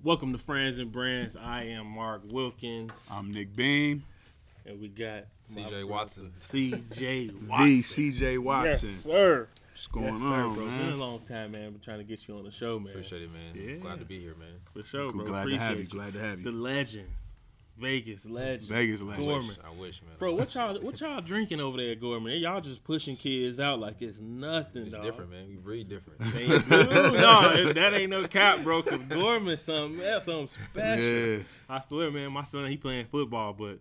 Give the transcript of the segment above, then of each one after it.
Welcome to Friends and Brands. I am Mark Wilkins. I'm Nick Beam. And we got CJ Watson. CJ Watson. The CJ Watson. Yes, sir. What's going yes, on, bro. man? It's been a long time, man. Been trying to get you on the show, man. Appreciate it, man. Yeah. Glad to be here, man. For sure, bro. Glad to have you. Glad to have you. The legend. Vegas legend. Vegas legend. Gorman. I wish, man. Bro, what y'all drinking over there at Gorman? Y'all just pushing kids out like it's nothing, It's dog. different, man. We breed different. No, that ain't no cap, bro, because Gorman's something else, something special. Yeah. I swear, man, my son, he playing football, but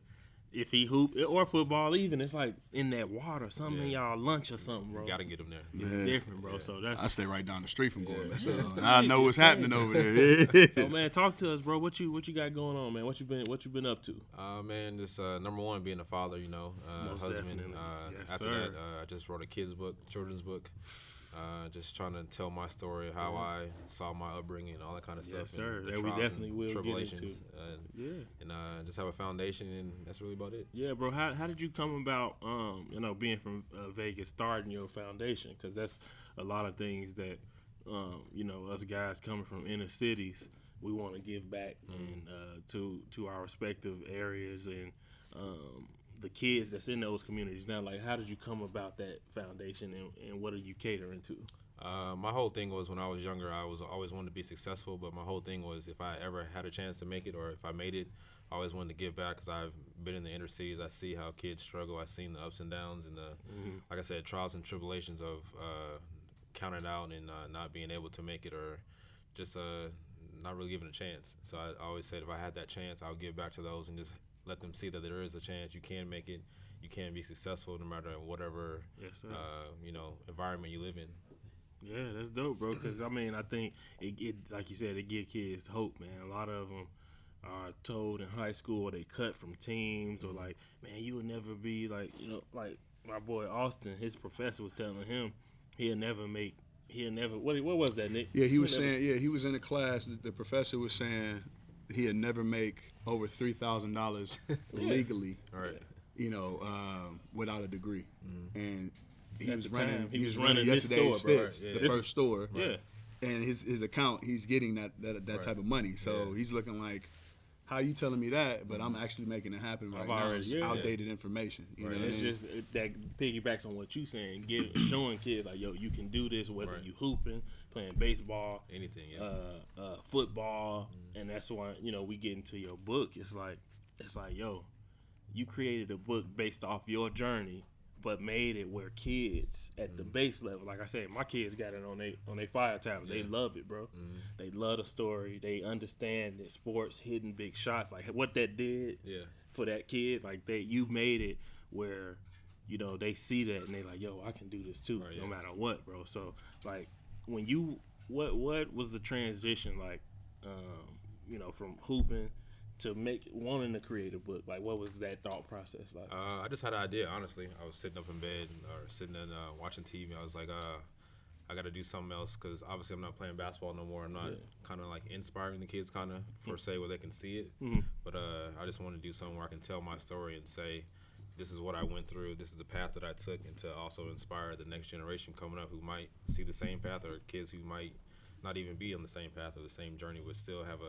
if he hoop or football even, it's like in that water, something in y'all lunch or something, bro. You gotta get them there. It's different, bro. So that's I stay right down the street from Gorman, so it's I know what's crazy. happening over there. So, man, talk to us, bro. What you got going on, man? What you been up to? Man, this number one, being a father, Most husband. definitely. Yes, After sir. that, I just wrote a children's book. Just trying to tell my story, how I saw my upbringing, all that kind of Yes, stuff. sir. And the That we trials definitely and will get tribulations, into. And just have a foundation, and that's really about it. Yeah, bro. How did you come about, being from Vegas, starting your foundation? Because that's a lot of things that, us guys coming from inner cities, we want to give back and to our respective areas and the kids that's in those communities. Now, like, how did you come about that foundation, and what are you catering to? My whole thing was when I was younger, I was always wanted to be successful, but my whole thing was if I ever had a chance to make it or if I made it, I always wanted to give back because I've been in the inner cities. I see how kids struggle. I've seen the ups and downs and like I said, trials and tribulations of counting out and not being able to make it or just not really given a chance. So I always said if I had that chance, I'll give back to those and just let them see that there is a chance you can make it. You can be successful no matter whatever environment you live in. Yeah, that's dope, bro. Because I think it like you said, it give kids hope, man. A lot of them are told in high school or they cut from teams or like, man, you will never be like my boy Austin. His professor was telling him he'll never. What was that, Nick? Yeah, he was saying. Yeah, he was in a class. The professor was saying he'd never make over $3,000 legally. All right. Without a degree, and he was running this yesterday's store, bro. Fits, the first store. Yeah. And his account, he's getting that type of money. So he's looking like, how you telling me that? But I'm actually making it happen right now. It's outdated information. You know what It's I mean? just that piggybacks on what you saying, showing kids like, yo, you can do this, whether you hooping, playing baseball, anything, football, and that's why we get into your book. It's like, yo, you created a book based off your journey, but made it where kids at the base level, like I said, my kids got it on they fire tablet. They love it, bro. They love the story. They understand that sports hitting big shots, like what that did for that kid. Like you made it where they see that and they like, yo, I can do this too, no matter what, bro. So like when what was the transition like, from hooping to wanting to create a book? Like, what was that thought process like? I just had an idea, honestly. I was sitting up in bed or sitting and watching TV. I was like, I got to do something else because obviously I'm not playing basketball no more. I'm not kind of like inspiring the kids kind of per se where they can see it. But I just want to do something where I can tell my story and say, this is what I went through. This is the path that I took, and to also inspire the next generation coming up who might see the same path or kids who might not even be on the same path or the same journey, but still have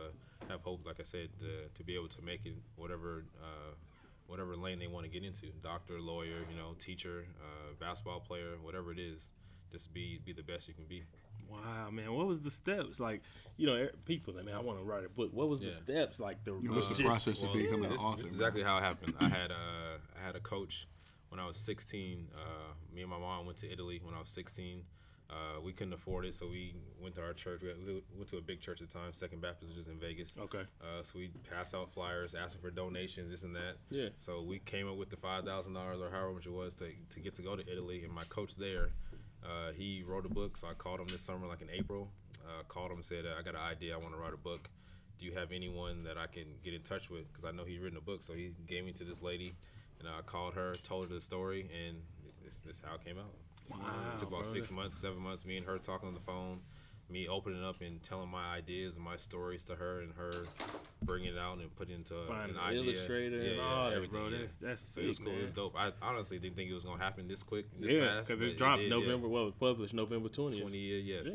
hope, like I said, to be able to make it whatever lane they want to get into. Doctor, lawyer, teacher, basketball player, whatever it is, just be the best you can be. Wow, man, what was the steps? Like, people say, man, I want to write a book. What was the steps? Like what's the process of becoming an author? This is exactly how it happened. I had a coach when I was 16. Me and my mom went to Italy when I was 16. We couldn't afford it, so we went to our church. We went to a big church at the time, Second Baptist, which is in Vegas. Okay. So we passed out flyers, asking for donations, this and that. Yeah. So we came up with the $5,000 or however much it was to get to go to Italy. And my coach there, he wrote a book. So I called him this summer, like in April. Called him and said, I got an idea. I want to write a book. Do you have anyone that I can get in touch with? Because I know he'd written a book. So he gave me to this lady, and I called her, told her the story, and this is how it came out. Wow, it took about 6 months, 7 months, me and her talking on the phone, me opening up and telling my ideas and my stories to her, and her bringing it out and putting it into an idea. Illustrator and all that, bro. That's so it was cool. man. It was dope. I honestly didn't think it was gonna happen this quick, fast. Because it dropped November. What was published November 20th?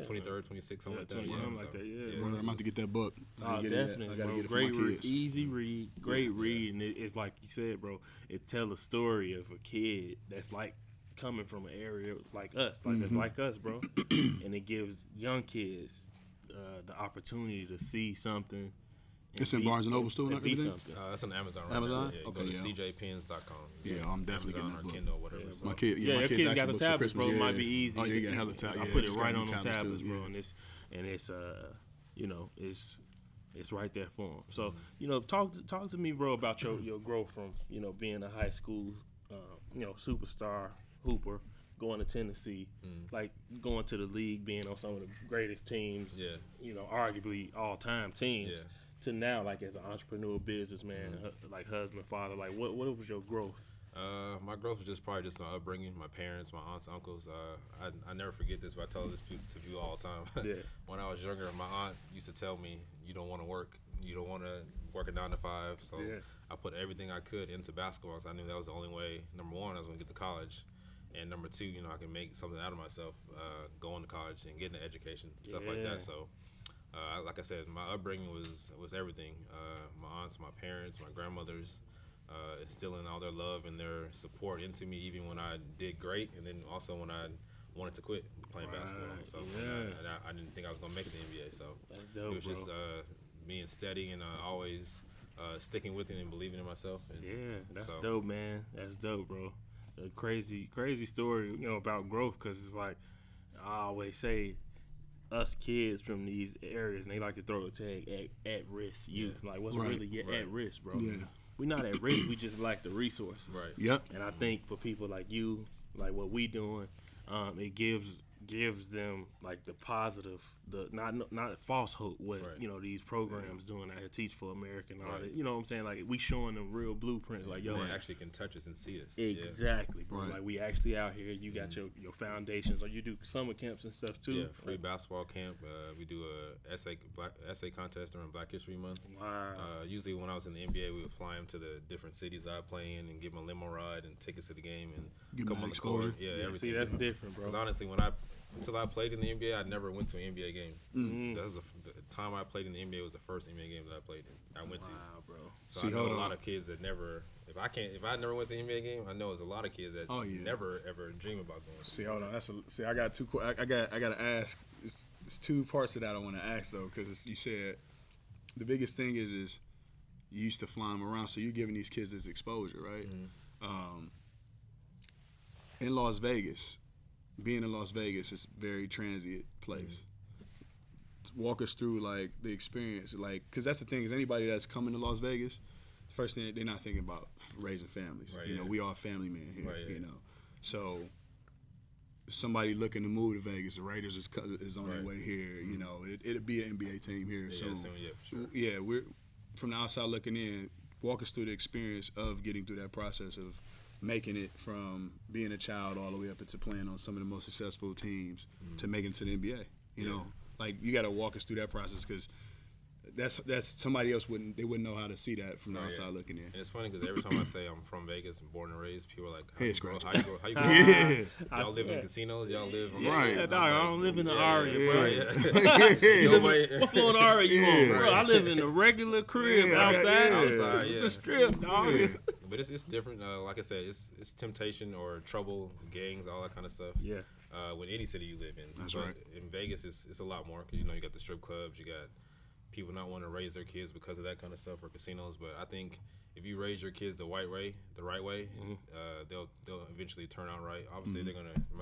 23rd, 26th, something like that. Something like that. Yeah. One of my to get that book. Definitely, bro. Great read, easy read, great read, and it's like you said, bro. It tells a story of a kid that's like coming from an area like us, that's like us, bro, and it gives young kids the opportunity to see something. It's in Barnes and Noble still, not everything. That's on Amazon. Right Amazon. Now. Yeah, Okay, go to CJPens.com. Yeah, I'm definitely getting that book. Kindle or whatever. My kid, your kids kid got a books tablet, bro. Yeah. It might be easy. Oh, you got hella tablets. I put it right on the tablets, bro, and it's it's right there for them. So talk to me, bro, about your growth from being a high school superstar hooper, going to Tennessee, like going to the league, being on some of the greatest teams, arguably all-time teams, to now, like, as an entrepreneur, businessman, like husband, father, like, what was your growth? My growth was probably just my upbringing, my parents, my aunts, uncles. I never forget this, but I tell this to people all the time. Yeah. When I was younger, my aunt used to tell me, you don't want to work. You don't want to work a 9 to 5. So I put everything I could into basketball because I knew that was the only way, number one, I was going to get to college. And number two, I can make something out of myself, going to college and getting an education, stuff like that. So, like I said, my upbringing was everything. My aunts, my parents, my grandmothers, instilling all their love and their support into me, even when I did great, and then also when I wanted to quit playing basketball. So I didn't think I was gonna make it to the NBA. So that's dope, it was just being steady and always sticking with it and believing in myself. And that's dope, man. That's dope, bro. A crazy story, about growth, because it's like I always say, us kids from these areas, and they like to throw a tag at risk youth. Like, what's really at risk, bro? Yeah. We're not at risk. We just lack the resources. Right. Yep. And I think for people like you, like what we doing, it gives them like the positive, the not false hope. What these programs doing out here, Teach for America and all that. You know what I'm saying? Like, we showing them real blueprints. Like, yo, they actually can touch us and see us. Exactly, bro. Right. Like, we actually out here. You got your foundations, or you do summer camps and stuff too. Yeah, free basketball camp. We do a essay contest during Black History Month. Wow. Usually when I was in the NBA, we would fly them to the different cities I play in and give them a limo ride and tickets to the game and give come them on the exposure. court. Yeah, everything. See, that's different, bro. Because honestly, until I played in the NBA, I never went to an NBA game. That was the time I played in the NBA was the first NBA game that I played in. I went to. Wow, bro. So I know a lot of kids that never. If I never went to an NBA game, I know there's a lot of kids that never ever dream about going. See, hold on. I got two. I got to ask. It's two parts of that I want to ask though, because you said the biggest thing is you used to fly them around, so you're giving these kids this exposure, right? In Las Vegas, being in Las Vegas is a very transient place. Walk us through like the experience, like, because that's the thing is anybody that's coming to Las Vegas, first thing they're not thinking about raising families. Right, we are family men here. Right, So somebody looking to move to Vegas, the Raiders is on their way here. It'll be an NBA team here. Sure. We're from the outside looking in. Walk us through the experience of getting through that process of making it from being a child all the way up into playing on some of the most successful teams to making it to the NBA. You know, like, you got to walk us through that process, because that's somebody else wouldn't know how to see that from the outside looking in. And it's funny because every time I say I'm from Vegas and born and raised, people are like, how you grow? Y'all live in casinos? Y'all live right? Dog, I don't live in the Aria, bro. What Florida Aria you on, bro? I live in a regular crib outside. It's a strip, dog. But it's different. Like I said, it's temptation or trouble, gangs, all that kind of stuff. Yeah. With any city you live in. That's but right. In Vegas, it's a lot more, because you got the strip clubs, you got people not wanting to raise their kids because of that kind of stuff, or casinos. But I think if you raise your kids the right way, they'll eventually turn out right. Obviously,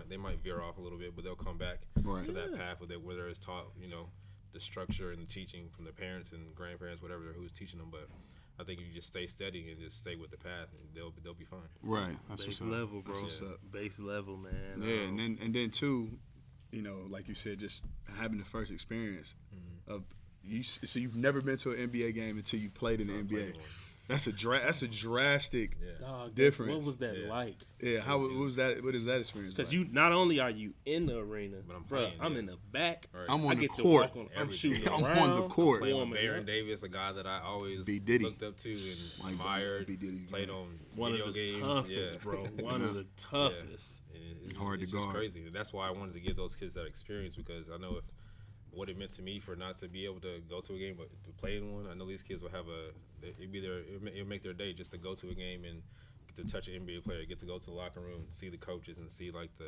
they might veer off a little bit, but they'll come back to that path where they're taught, the structure and the teaching from the parents and grandparents, whatever who's teaching them. But I think if you just stay steady and just stay with the path, they'll be fine. Right. That's base what's level, bro. That's what's up. Base level, man. Yeah, and then too, like you said, just having the first experience of so you've never been to an NBA game until you played in the NBA. That's a drastic difference. What was that like? Yeah, what was that? What is that experience? Because you not only are you in the arena, but I'm in the back. Right. I'm on the court. I'm shooting I'm around. on the court. Playing with Baron Davis, a guy that I always looked up to and admired. Played on video games. One of the toughest, bro. One of the toughest. Hard to guard. Just crazy. That's why I wanted to give those kids that experience, because I know what it meant to me for not to be able to go to a game but to play in one. I know these kids will have it'll make their day just to go to a game and get to touch an NBA player, get to go to the locker room, see the coaches, and see like the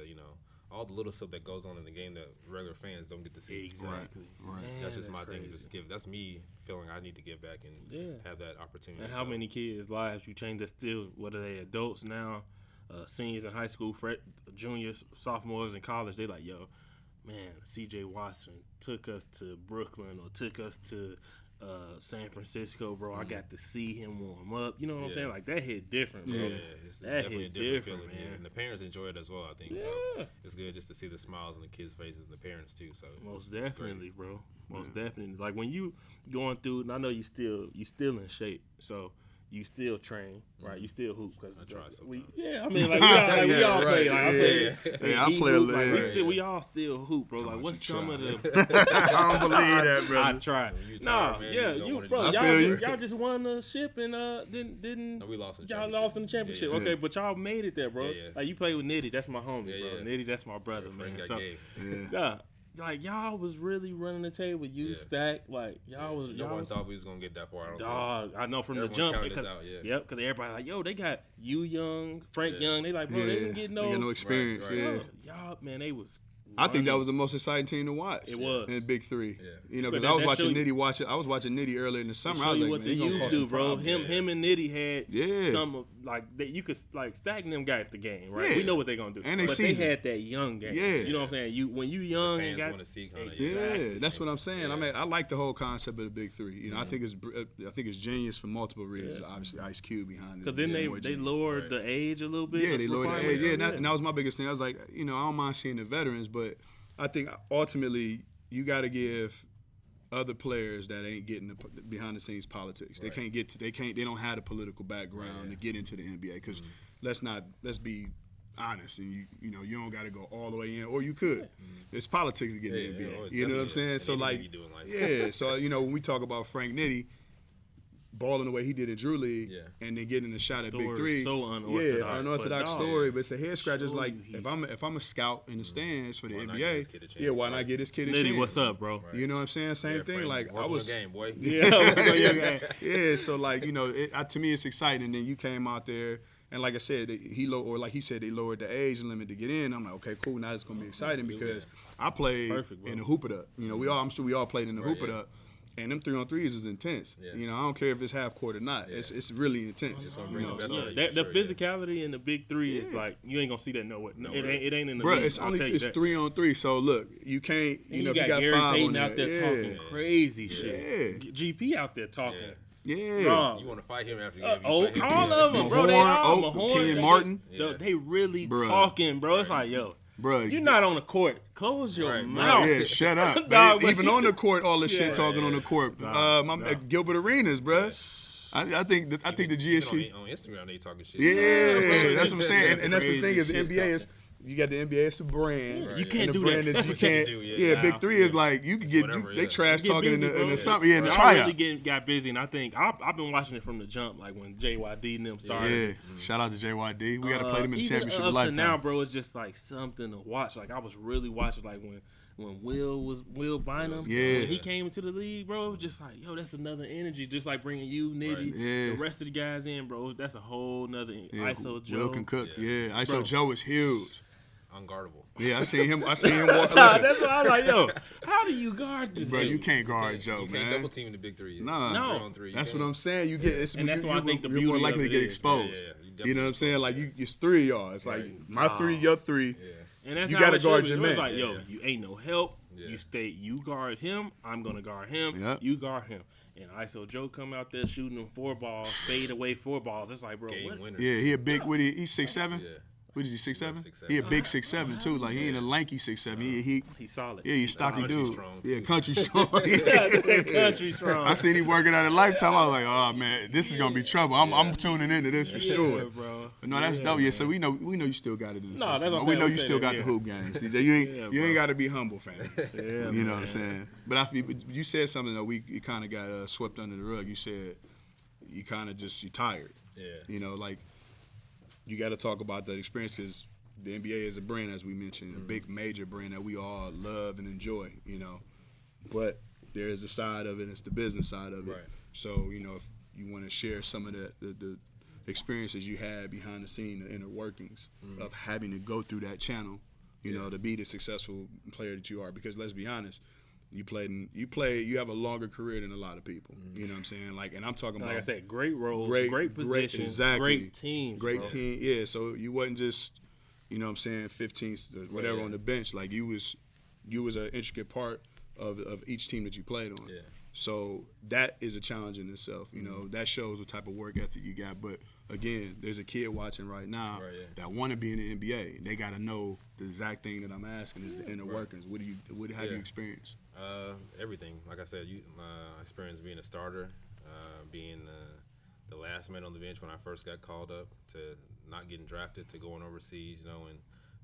all the little stuff that goes on in the game that regular fans don't get to see. Exactly. Right. Man, That's just my crazy. thing to just give. That's me feeling I need to give back and have that opportunity. And how many kids' lives you changed that still, what are they, adults now, seniors in high school, juniors, sophomores in college, they like, yo, man, CJ Watson took us to Brooklyn or took us to San Francisco, bro. I got to see him warm up. You know what I'm saying? Like, that hit different, bro. Yeah, it's that definitely hit a different different, feeling, man. And the parents enjoy it as well, I think. Yeah. So it's good just to see the smiles on the kids' faces and the parents too. So Most it's definitely, great. bro. Most definitely. Like, when you going through, and I know you still in shape, so you still train, right? You still hoop because I try we, sometimes. I mean, like we all play. Like, I play. Yeah, I he play a hoop, little. like, we all still hoop, bro. Like, what's some of the? I don't believe that, bro. I try. you Nah, tired, man, yeah, you don't you, wanna bro. do I feel you. Y'all just won the ship and didn't. No, we lost in the Y'all championship. lost in the championship. Yeah, Okay, but y'all made it there, bro. Yeah. Like, you played with Nitty. That's my homie, Yeah, bro. yeah. Nitty, that's my brother, Frank man. got So, game. yeah, like, y'all was really running the table. You stack, like, y'all was. No Y'all one was, thought we was gonna get that far. I don't think. dog, I know from Everyone the jump. counted us Because, out, yeah. Yep, because everybody like, yo, they got you Young, Frank Yeah. Young. They like, bro, they didn't get They got no experience. Right. Yeah. Y'all, man, they was. I think that running. was the most exciting team to watch. It was. in the Big Three. Yeah. You know, But because I was that watching show you- Nitty. I was watching Nitty earlier in the summer. I Show was you like, what man, the he gonna youth cause do, some bro. problems. Him and Nitty had Yeah. some like that. You could like stacking them guys at the game, right? Yeah. We know what they're gonna do, And they but seasoned. they had that young game. Yeah. You know what I'm saying? You when you young and Fans got want to see kind of. Exactly. Yeah, that's what I'm saying. Yeah. I mean, I like the whole concept of the Big Three. You know, I think it's genius for multiple reasons. Obviously, Ice Cube behind it. because then is they more genius. lowered the age a little bit. Yeah, That's they lowered the requirement. age. Yeah, and that was my biggest thing. I was like, you know, I don't mind seeing the veterans, but I think ultimately you got to give other players that ain't getting the behind the scenes politics. They can't get to. They don't have the political background to get into the NBA. Because let's be honest, and you know, you don't got to go all the way in, or you could. There's politics to get in the NBA. oh, it's You know what I'm definitely saying? So anything like, you do in life. yeah. So you know, when we talk about Frank Nitty balling the way he did in Drew League, and then getting a shot at Big Story Three, so unorthodox, yeah, unorthodox but story. But it's a head scratcher. It's show like you if I'm a scout in the stands for the Why not give this NBA, kid a chance? yeah, why not get this kid a chance? Nitty, what's up, bro? You know what I'm saying? Same thing. Frank, Like work I on was, the game, boy. Yeah, yeah. So like you know, to me it's exciting. And then you came out there, and like I said, like he said, they lowered the age limit to get in. I'm like, okay, cool. Now it's gonna be exciting because I played Perfect, bro. in the Hoop It Up. You know, I'm sure we all played in the Hoop It Up. And them 3-on-3s is intense. Yeah. You know, I don't care if it's half court or not. It's really intense. gonna You bring know, the best so- out of you. That, the Sure, yeah. physicality in the Big Three is like you ain't gonna see that nowhere. It ain't in the Bro, league. it's I'll only tell you it's that. 3-on-3. So look, you can't. And You know, if you got got Gary 5 Payton on out there yeah. talking crazy shit. Yeah. GP out there talking. Yeah. Wrong. You want to fight him after you game? You Oh, fight him. all of them, bro. They Mahorn, all Oak, Mahorn, Kenyon they- Martin. They really Bruh. talking, bro. It's like, yo, Bro, you're not on the court. Close your Right, mouth. Yeah, shut up. Dog, Man, even but- on the court, all the shit Yeah. talking on the court. Gilbert Arenas, bro. I think the Even GSU. on Instagram they talking shit. Yeah, bro, that's what I'm saying. that's And that's the crazy thing is the shit NBA is you got the NBA, it's a brand. You And can't the do brand that. is That's you what you can't. do, Yeah, yeah. Big Three is like you could get Whatever, they yeah. trash Get talking in busy, the bro. summer. Yeah, in the Y'all tryouts. really got busy, and I think I've been watching it from the jump, like when JYD and them started. Yeah, shout out to JYD. We got to play them in the Even championship up of to lifetime. now, bro, it's just like something to watch. Like I was really watching, like when Will Bynum, Yeah. when he came into the league, bro, it was just like, yo, that's another energy. Just like bringing you, Nitty, Right. Yeah. the rest of the guys in, bro. That's a whole nother Yeah, ISO Joe. Will can cook. Yeah, ISO Bro. Joe is huge. Unguardable. Yeah, I seen him walk. Nah, Listen, that's what I was like, yo, how do you guard this? bro, dude? you can't guard Joe, You can't man. double team in the Big Three. Nah. No. 3-on-3. That's what I'm saying. You get it's And that's why I think the you're more beauty likely of to it get is. exposed. Yeah, you You know what I'm definitely saying? Like exposed, it's 3 of y'all. It's like my 3, your 3. Yeah. And that's You how gotta it should guard be. your It was man. like, yo, Yeah. you ain't no help. Yeah. You guard him. I'm gonna guard him. Yep. You guard him. And ISO Joe come out there shooting them 4 balls, fade away 4 balls. It's like, bro, Game what? winners. Yeah, he a big. What he's 6'7". Yeah. What is he 6'7"? 6'7". He a big 6'7" too. Like he ain't a lanky 6'7". He He's solid. yeah, he's stocky country dude. strong, Yeah, too. country strong. Country strong. I seen him working out at Lifetime. I was like, oh man, this is gonna be trouble. I'm tuning into this for Yeah, sure. bro. But no, that's dope. Yeah, so we know you still got it in the No, system. that's what I'm We saying. know I'm you saying still that, got yeah. the hoop games, CJ. You ain't Yeah, you bro. ain't got to be humble, fam. Yeah, You know what man. I'm saying? But I feel you said something that we kind of got swept under the rug. You said you kind of just you tired. Yeah. You know, like you got to talk about that experience because the NBA is a brand, as we mentioned, a big major brand that we all love and enjoy. You know, but there is a side of it. It's the business side of it. Right. So, you know, if you want to share some of the experiences you had behind the scene, the inner workings of having to go through that channel, you know, to be the successful player that you are. Because let's be honest, you have a longer career than a lot of people. You know what I'm saying? Like, and I'm talking about, like I said, great roles, great positions, exactly. great teams, great bro. team. Yeah. So you wasn't just, you know what I'm saying, 15th, whatever on the bench. Like you was an intricate part of each team that you played on. Yeah. So that is a challenge in itself. You know, that shows what type of work ethic you got. But again, there's a kid watching right now that want to be in the NBA. They got to know the exact thing that I'm asking is the inner workings. How do you experience? Everything. Like I said, I experienced being a starter, being the last man on the bench when I first got called up, to not getting drafted, to going overseas, you know, and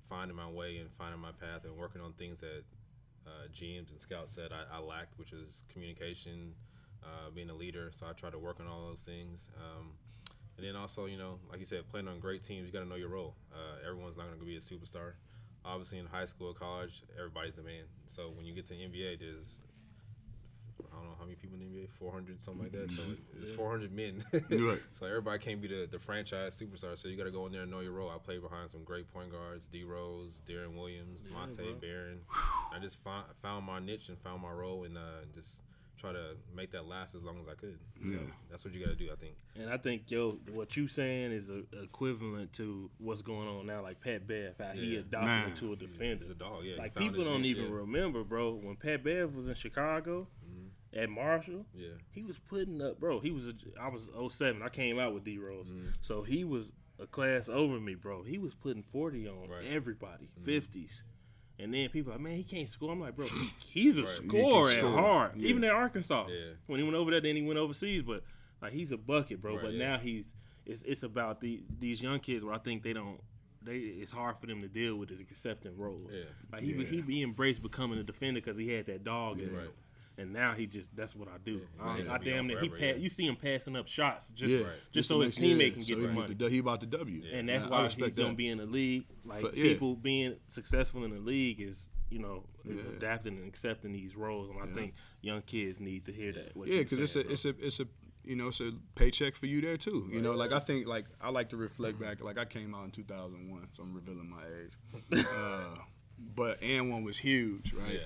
finding my way and finding my path and working on things that GMs and scouts said I lacked, which is communication, being a leader. So I try to work on all those things. And then also, you know, like you said, playing on great teams, you got to know your role. Everyone's not going to be a superstar. Obviously, in high school or college, everybody's the man. So when you get to the NBA, there's, I don't know how many people in the NBA, 400, something like that. So there's 400 men. Right. So everybody can't be the franchise superstar. So you got to go in there and know your role. I played behind some great point guards, D. Rose, Darren Williams, Monte, Barron. I just found my niche and found my role, and just try to make that last as long as I could. Yeah. So that's what you got to do, I think. And I think, what you saying is equivalent to what's going on now, like Pat Bev, how he adopted into a defender. He's a dog, yeah. Like, people don't even remember, bro, when Pat Bev was in Chicago at Marshall, he was putting up, bro, I was 07. I came out with D. Rose. So he was a class over me, bro. He was putting 40 on everybody, 50s. And then people are like, man, he can't score. I'm like, bro, he's a scorer at heart. Yeah. Even at Arkansas. Yeah. When he went over there, then he went overseas. But, like, he's a bucket, bro. But now it's about these young kids where I think it's hard for them to deal with is accepting roles. Yeah. Like, he embraced becoming a defender because he had that dog in him. And now that's what I do. I damn near you see him passing up shots just so his teammate can get the money. He about the W. Yeah. And that's why he's going to be in the league. Like, people being successful in the league is, you know, adapting and accepting these roles. And I think young kids need to hear that. Because it's a you know, it's a paycheck for you there too. You know, like I think, like I like to reflect back. Like I came out in 2001, so I'm revealing my age. But N1 was huge, right?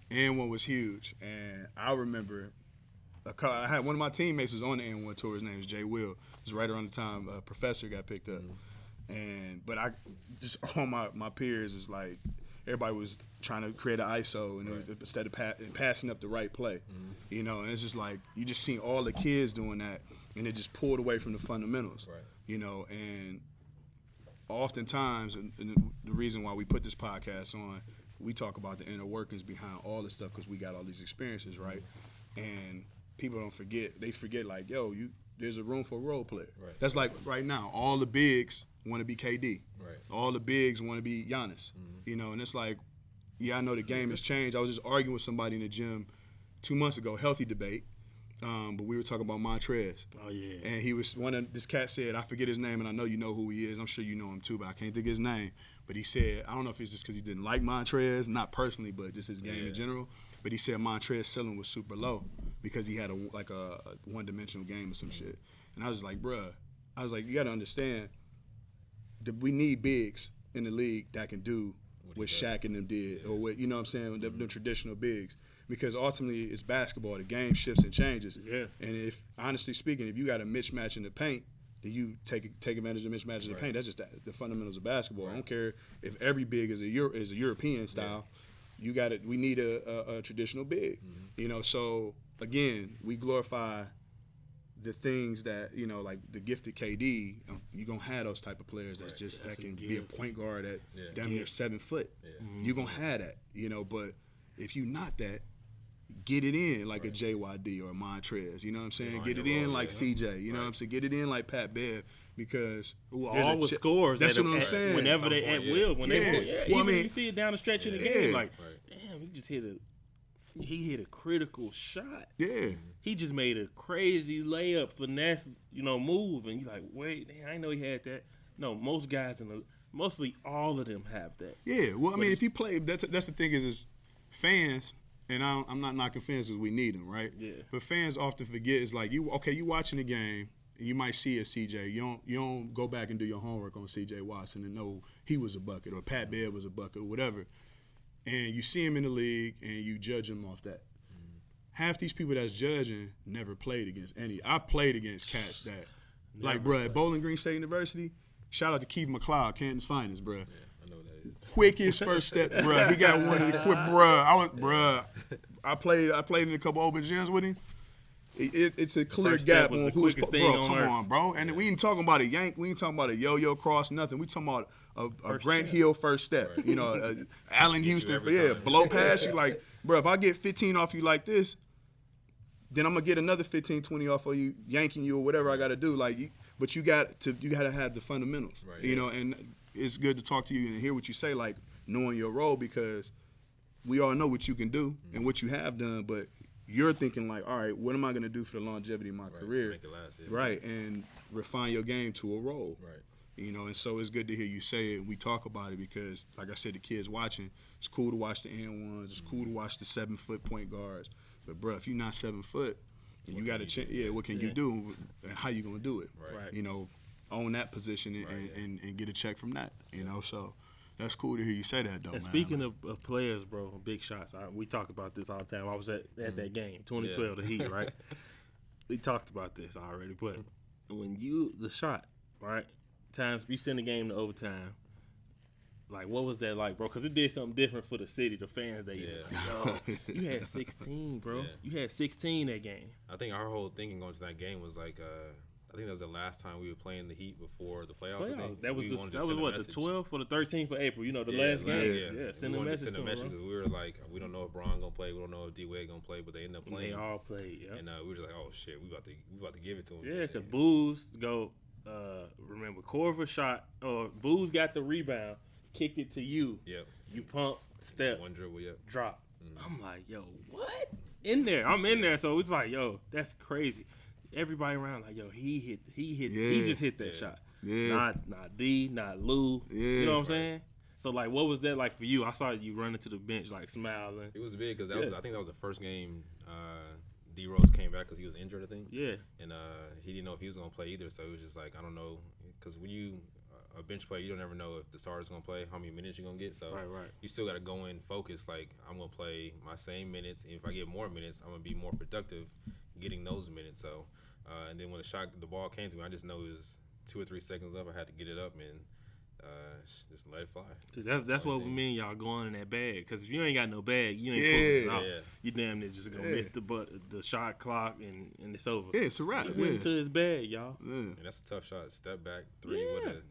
Yeah. N1 was huge, and I remember I had one of my teammates was on the N1 tour. His name is Jay Will. It was right around the time Professor got picked up, but I just all my peers was like everybody was trying to create an ISO and instead of passing up the right play, you know. And it's just like you just seen all the kids doing that, and it just pulled away from the fundamentals, you know. And oftentimes, and the reason why we put this podcast on, we talk about the inner workings behind all this stuff because we got all these experiences, right? And people don't forget. They forget, like, there's a room for a role player. Right. That's like right now, all the bigs want to be KD. Right. All the bigs want to be Giannis. You know, and it's like, I know the game has changed. I was just arguing with somebody in the gym 2 months ago, healthy debate, but we were talking about Montrez. Oh, yeah. And this cat said, I forget his name, and I know you know who he is. I'm sure you know him too, but I can't think of his name. But he said, I don't know if it's just because he didn't like Montrez, not personally, but just his game in general. But he said Montrez's ceiling was super low because he had a one-dimensional game or some shit. And I was like, bruh, you got to understand that we need bigs in the league that can do what Shaq and them did, or what, you know what I'm saying, the traditional bigs. Because ultimately it's basketball. The game shifts and changes. Yeah. And if, honestly speaking, if you got a mismatch in the paint, then you take advantage of mismatches in the paint. That's just the fundamentals of basketball. I don't care if every big is a European style. You got it. We need a traditional big. You know. So again, we glorify the things that, you know, like the gifted KD. You're gonna have those type of players that can be a point guard at damn near 7 foot. Yeah. You're gonna have that. You know. But if you not that, get it in like a JYD or a Montrez, you know what I'm saying? Get it in like CJ, you know what I'm saying? Get it in like Pat Bev, because all the scores. That's what I'm saying. Whenever they at will, even you see it down the stretch of the game, like, damn, he just hit a critical shot. Yeah, he just made a crazy layup, finesse, you know, move, and you're like, wait, damn, I didn't know he had that. No, most guys mostly all of them have that. Yeah, well, I mean, if you play, that's the thing is fans. and I'm not knocking fans because we need them, right? Yeah. But fans often forget, it's like, you watching the game, and you might see a CJ. You don't go back and do your homework on CJ Watson and know he was a bucket or Pat Bev was a bucket or whatever. And you see him in the league, and you judge him off that. Half these people that's judging never played against any. I've played against cats that, like, bruh, at Bowling Green State University, shout out to Keith McLeod, Canton's finest, bruh. Yeah, I know what that is. Quickest first step, bruh. He got one of the quick, bruh. I played in a couple open gyms with him. It's a clear First step gap was on the who's, quickest bro, thing on come earth. on, bro. And we ain't talking about a yank. We ain't talking about a yo-yo cross, nothing. We talking about a Grant Hill first step. Right. You know, Allen Houston, every time. blow past you. Like, bro, if I get 15 off you like this, then I'm gonna get another 15, 20 off of you, yanking you or whatever I got to do. Like, but you got to have the fundamentals, Right, you know. And it's good to talk to you and hear what you say, like knowing your role, because we all know what you can do and what you have done, but you're thinking like, all right, what am I gonna do for the longevity of my career, to make it last, yeah. right? And refine your game to a role, Right. You know. And so it's good to hear you say it. We talk about it because, like I said, the kids watching, it's cool to watch the N1s, it's cool to watch the 7-foot point guards. But, bro, if you're not 7 foot, and you got to change, what can you do, and how you gonna do it? Right. You know, own that position and get a check from that. You know, so that's cool to hear you say that, though. And man. speaking of players, bro, big shots. We talk about this all the time. I was at that game, 2012, the Heat, right? We talked about this already, but when the shot, right? Times you send the game to overtime. Like, what was that like, bro? Because it did something different for the city, the fans. Like, yo, you had 16, bro. Yeah. You had 16 that game. I think our whole thinking going to that game was like, I think that was the last time we were playing the Heat before the playoffs. I think That was We wanted to that was send a what, the message. 12th or the 13th of April? You know, the Yeah, last game. Yeah, Send we a wanted message to them, bro. because we were like, we don't know if Braun gonna play, we don't know if D-Wade gonna play, but they end up And playing. they all played, yeah. And we were just like, oh shit, we about to give it to them. Yeah, because Booz remember Corver shot, or Booz got the rebound, kicked it to you. Yep. You pump, step, One dribble, yep. drop. I'm like, yo, what? I'm in there. So it's like, yo, that's crazy. Everybody around like, yo, he just hit that shot. Yeah. Not D, not Lou. Yeah. You know what I'm saying? So like, what was that like for you? I saw you running to the bench like smiling. It was big because I think that was the first game D Rose came back because he was injured, I think. Yeah. And he didn't know if he was gonna play either, so it was just like, I don't know, because when you a bench player, you don't ever know if the starter's gonna play, how many minutes you're gonna get. So Right. you still got to go in focused. Like, I'm gonna play my same minutes, and if I get more minutes, I'm gonna be more productive getting those minutes. So and then when the ball came to me, I just know it was 2 or 3 seconds up. I had to get it up and just let it fly. That's what me and y'all going in that bag. Because if you ain't got no bag, you ain't pulling it out. Yeah. You damn near just gonna miss the shot clock and it's over. Yeah, it's a wrap. He went into his bag, y'all. Yeah. And that's a tough shot. Step back 3 with a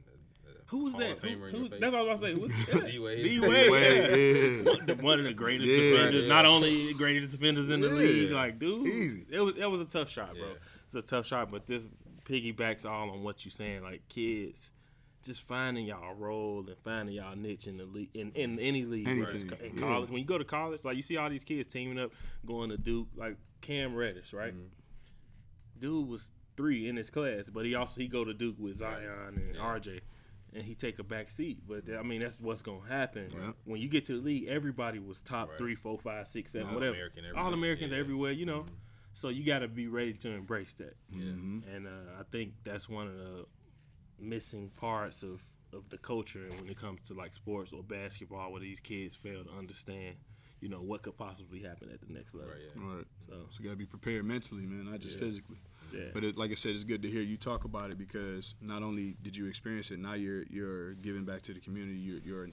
Who was Hall that? of Famer in Who, your face. that's what I was about to say. D-Wade. D-Wade. Yeah. One of the greatest Yeah. defenders. Yeah. Not only the greatest defenders in the Yeah. league. Like, dude, Easy. that was a tough shot, bro. Yeah. It's a tough shot, but this piggybacks all on what you're saying. Like, kids, just finding y'all role and finding y'all niche in the league, in any league. Anything. Right? In college, when you go to college, like you see all these kids teaming up, going to Duke, like Cam Reddish, right? Dude was 3 in his class, but he go to Duke with Zion and RJ, and he take a back seat. But I mean, that's what's gonna happen when you get to the league. Everybody was top 3, 4, 5, 6, 7, whatever. All Americans everywhere, you know. So you got to be ready to embrace that. And I think that's one of the missing parts of the culture when it comes to like sports or basketball, where these kids fail to understand, you know, what could possibly happen at the next level. Right. So So you got to be prepared mentally, man, not just physically. yeah, But like I said, it's good to hear you talk about it, because not only did you experience it, now you're giving back to the community. You're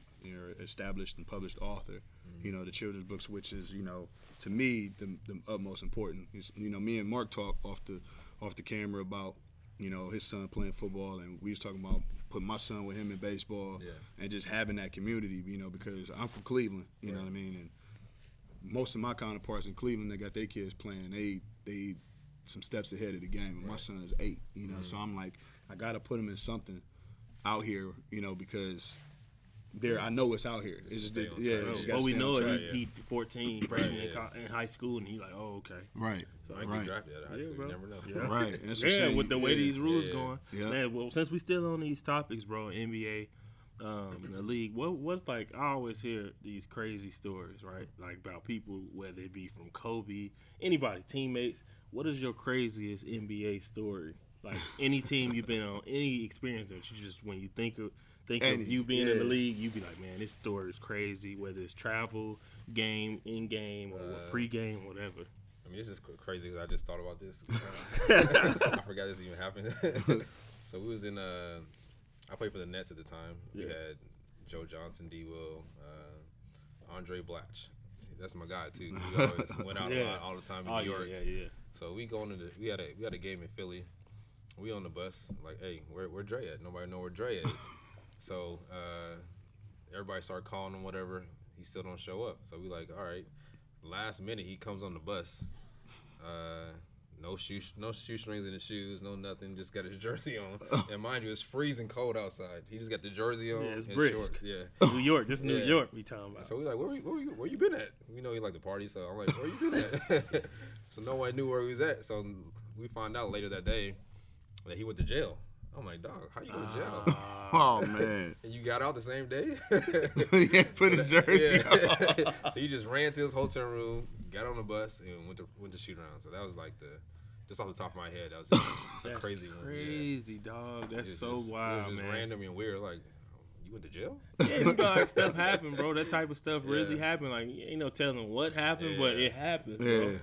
established and published author. You know, the children's books, which is, you know, to me the utmost important. You know, me and Mark talk off the camera about, you know, his son playing football, and we was talking about putting my son with him in baseball and just having that community. You know, because I'm from Cleveland. You know what I mean, and most of my counterparts in Cleveland, they got their kids playing. They some steps ahead of the game. And my son's 8, you know, so I'm like, I gotta put him in something out here, you know, because I know it's out here. It's just stay on track. it's but gotta we stay know on it. track. He 14, freshman in high school, and he like, oh, okay. Right. So I Right. get drafted out of high school. bro. You never know. Yeah. Right. And that's what I'm Yeah, saying. with the way these rules Yeah. going. Yeah. Man, well, since we still on these topics, bro, NBA, in the league, what's like? I always hear these crazy stories, right? Like about people, whether it be from Kobe, anybody, teammates. What is your craziest NBA story? Like any team you've been on, any experience that you just when you think of you being in the league, you be like, man, this story is crazy. Whether it's travel, game, in game, or pre-game, whatever. I mean, this is crazy because I just thought about this. I forgot this even happened. So we was in I played for the Nets at the time. We had Joe Johnson, D. Will, Andre Blatch. That's my guy too. We always went out a lot all the time in New York. Yeah. So we we had a game in Philly. We on the bus like, hey, where Dre at? Nobody know where Dre is. So everybody started calling him whatever. He still don't show up. So we like, all right. Last minute he comes on the bus. No shoestrings in his shoes, no nothing. Just got his jersey on, and mind you, it's freezing cold outside. He just got the jersey on, it's and brisk. shorts. Yeah, New York, this is New York. We talking about. So we like, where you been at? We know he like to party, so I'm like, where you been at? So nobody knew where he was at. So we find out later that day that he went to jail. I'm like, dog, how you go to jail? Oh man! And you got out the same day? Yeah, put his jersey on. So he just ran to his hotel room, got on the bus, and went to shoot around. So that was like just off the top of my head, that was just a crazy one. Crazy, dog. That's so wild, it was just man. random and weird. Like, you went to jail? Yeah, you know, like stuff happened, bro. That type of stuff really happened. Like, ain't no telling what happened, but it happened, bro.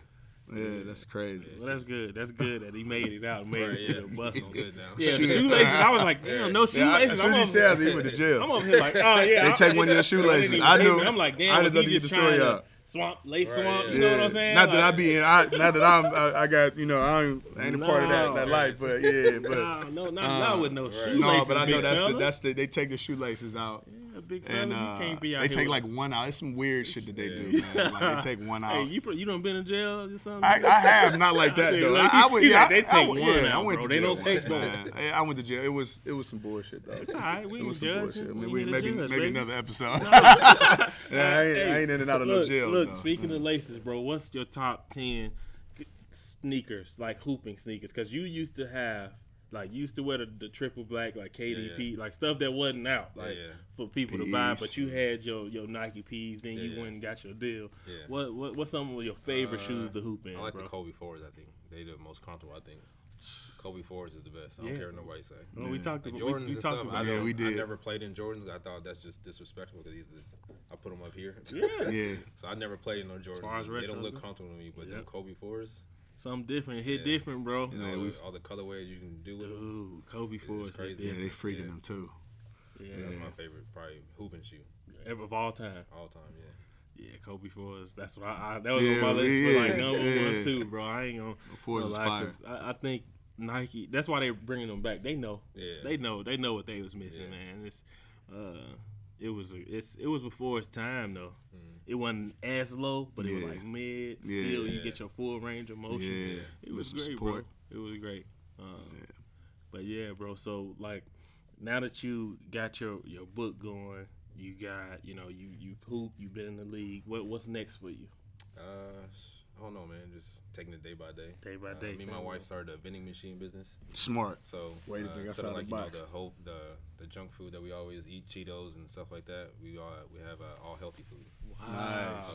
Yeah, that's crazy. Well, that's good. That's good that he made it out, made it to the bus. He's good now. Yeah, the shoelaces. I was like, damn, no shoelaces. As soon as he says he went to jail. I'm over here like, oh yeah. They take one of your shoelaces. I knew. I'm like, damn, I was just he get the just story trying to out. lace swamp? You know what I'm saying? Not that I be in. Not that I got. You know, I ain't a part of that life. But yeah, but not with no shoelaces. no, but I know big that's they take the shoelaces out. Yeah, big fella, you can't be out they here take with- like one out. It's some weird shit that they do, man. Like they take one out. Hey, you done been in jail or something? I have not like that though. I went. He's Yeah, like, they take one I out, went bro. to They jail don't take once, man. I went to jail. It was some bullshit though. It's all right. We It ain't was some bullshit. judging. I mean, We maybe judge, baby. another episode. I ain't in and out of no jails. Look, though. speaking of laces, bro, what's your top 10 sneakers, like hooping sneakers? Because you used to have, like, you used to wear the triple black, like KDP, like stuff that wasn't out, like for people to buy. But you had your Nike P's, then you went and got your deal. Yeah. What's some of your favorite shoes to hoop in, I like bro? the Kobe 4s, I think. They the most comfortable, I think. Kobe 4s is the best. I don't care what nobody say. Well, we talked Like about Jordans we and talked stuff. about Yeah, we did. I never played in Jordans. I thought that's just disrespectful because I put them up here. Yeah. So I never played in no Jordans. far as They retro don't look goes. comfortable to me, but them Kobe 4s, something different, hit different, bro. you know, all the colorways you can do with them. Dude, Kobe 4 is crazy. Yeah, crazy. they freaking them too. That's my favorite, probably hooping shoe Ever of all time. all time. Yeah. Yeah, Kobe 4s. That's what that was Yeah, on my list for like yeah, number yeah. 1, 2, bro. I ain't gonna. 4s is lie, fire. 'cause I think Nike. That's why they're bringing them back. They know. Yeah. They know what they was missing, man. It was before its time though. It wasn't as low, but it was like mid. Still, you get your full range of motion. Yeah. It was With some great, support. bro. It was great. But yeah, bro. So like, now that you got your book going, you got you hoop, you've been in the league. What's next for you? I don't know, man. Just taking it day by day. Day by day. Me and my wife started a vending machine business. Smart. So Way to think instead of outside the box. The junk food that we always eat, Cheetos and stuff like that, we have all healthy food. Wow. So,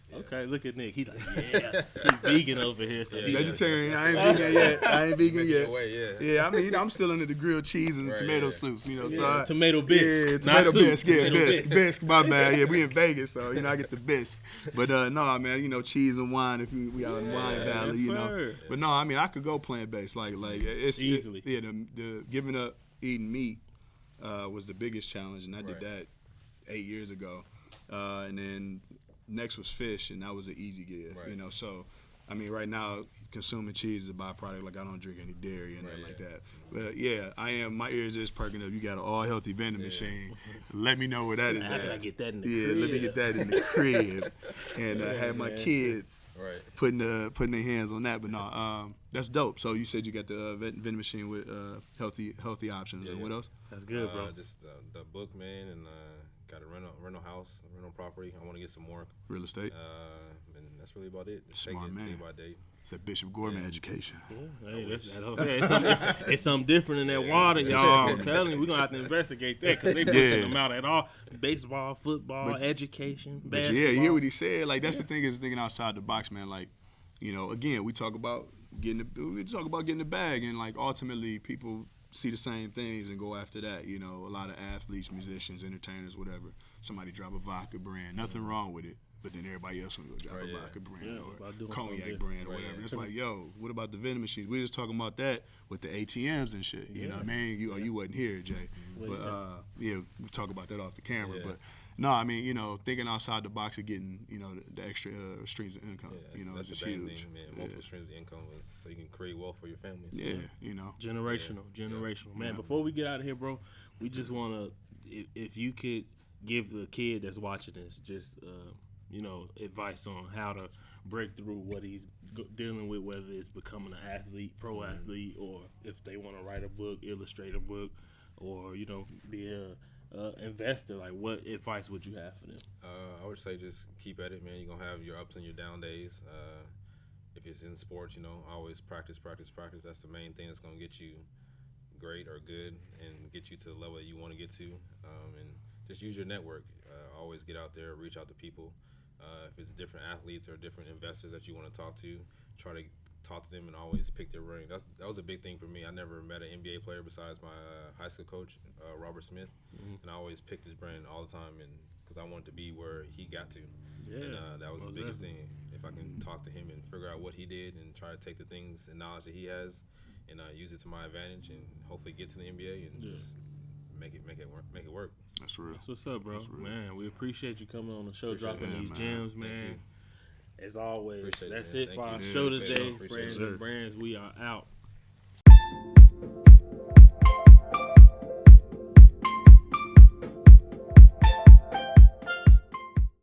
yeah. Okay, look at Nick. He like, yeah, he vegan over here. So he Vegetarian. I ain't vegan yet. I ain't vegan yet. Away, Yeah, I mean, I'm still into the grilled cheeses and Right, tomato yeah. soups, So Yeah, tomato bisque. Yeah, not tomato soup, bisque. Yeah, tomato bisque. My bad. Yeah, we in Vegas, so I get the bisque. But no, man, cheese and wine. If we out in Wine Valley, yes, sir. But no, I mean, I could go plant based. Like it's Easily. The giving up eating meat was the biggest challenge, and I did Right. that 8 years ago, and then next was fish, and that was an easy give. Right. So I mean, right now consuming cheese is a byproduct. Like I don't drink any dairy and nothing like that. But yeah, I am. My ears is perking up. You got an all healthy vending machine. Let me know where that is How at. can I get that in the Yeah, crib? let me get that in the crib, and have my kids Right. putting their hands on that. But no, that's dope. So you said you got the vending machine with healthy options. And what else? That's good, bro. Just the book, man, and got a rental house, rental property. I want to get some more. Real estate. And that's really about it. Just Smart taking it man. day by day. It's a Bishop Gorman education. Yeah, hey, that's what I'm saying. It's something different in that water, y'all. I'm telling you, we're going to have to investigate that because they pushing them out at all. Baseball, football, education, But basketball. yeah, you hear what he said? Like, that's the thing is thinking outside the box, man. Like, you know, again, we talk about getting the bag, and, like, ultimately people see the same things and go after that. You know, a lot of athletes, musicians, entertainers, whatever. Somebody drop a vodka brand. Nothing wrong with it. But then everybody else want to go drop a vodka brand or cognac brand or whatever. It's like, yo, what about the vending machines? We just talking about that with the ATMs and shit. You know what I mean? You wasn't here, Jay. But, we talk about that off the camera. But, no, I mean, you know, thinking outside the box of getting, you know, the extra streams of income. You know, that's it's the just main huge. thing, man. Multiple streams of income so you can create wealth for your family. So. Yeah, you know. Generational. Man, before we get out of here, bro, we just want to, if you could give the kid that's watching this just, you know, advice on how to break through what he's dealing with, whether it's becoming an athlete, pro athlete, or if they want to write a book, illustrate a book, or, you know, be a investor, like what advice would you have for them? I would say just keep at it, man. You're gonna have your ups and your down days. If it's in sports, you know, always practice. That's the main thing that's gonna get you great or good and get you to the level that you want to get to. And just use your network. Always get out there, reach out to people. If it's different athletes or different investors that you want to talk to, try to talk to them and always pick their brain. That was a big thing for me. I never met an NBA player besides my high school coach, Robert Smith, and I always picked his brain all the time, and because I wanted to be where he got to. And that was the biggest thing. If I can talk to him and figure out what he did and try to take the things and knowledge that he has and use it to my advantage and hopefully get to the NBA and just make it work. That's real. That's what's up, bro. Man, we appreciate you coming on the show, dropping these man. gems, man. As always, that's it for our Thank you. show Appreciate today. it. Brands and Brands, we are out.